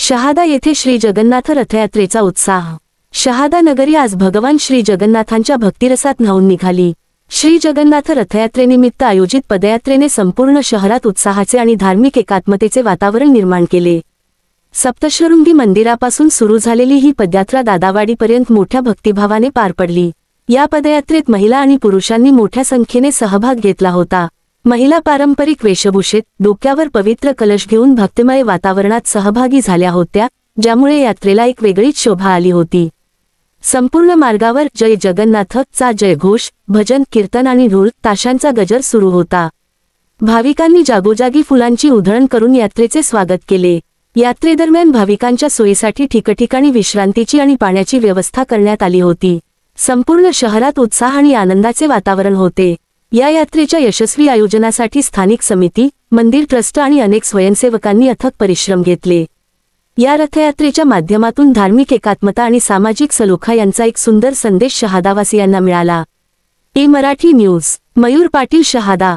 शहादा येथे श्री जगन्नाथ रथयात्रेचा उत्साह। शहादा नगरी आज भगवान श्री जगन्नाथांच्या भक्तिरसात न्हाऊन निघाली। श्री जगन्नाथ रथयात्रेनिमित्त आयोजित पदयात्रेने संपूर्ण शहरात उत्साहाचे आणि धार्मिक एकात्मतेचे वातावरण निर्माण केले। सप्तशृंगी मंदिरापासून सुरू झालेली ही पदयात्रा दादावाडीपर्यंत मोठ्या भक्तिभावाने पार पडली। या पदयात्रेत महिला आणि पुरुषांनी मोठ्या संख्येने सहभाग घेतला होता। महिला पारंपरिक वेशभूषेत डोक्यावर पवित्र कलश घेऊन भक्तिमय वातावरणात सहभागी झाल्या होत्या, ज्यामुळे यात्रेला एक वेगळीच शोभा आली होती। संपूर्ण मार्गावर जय जगन्नाथ चा जयघोष, भजन, कीर्तन आणि ढोल ताशांचा गजर सुरू होता। भाविकांनी जागोजागी फुलांची उधळण करून यात्रेचे स्वागत केले। यात्रेदरम्यान भाविकांच्या सोयीसाठी ठिकठिकाणी विश्रांतीची आणि पाण्याची व्यवस्था करण्यात आली होती। संपूर्ण शहरात उत्साह आणि आनंदाचे वातावरण होते। या यात्रेच्या यशस्वी आयोजनासाठी स्थानिक समिती, मंदिर ट्रस्ट आणि अनेक स्वयंसेवकांनी अथक परिश्रम घेतले। या रथयात्रेच्या माध्यमातून धार्मिक एकात्मता आणि सामाजिक सलोखा यांचा एक सुंदर संदेश शहादावासियांना मिळाला। मराठी न्यूज, मयूर पाटील, शहादा।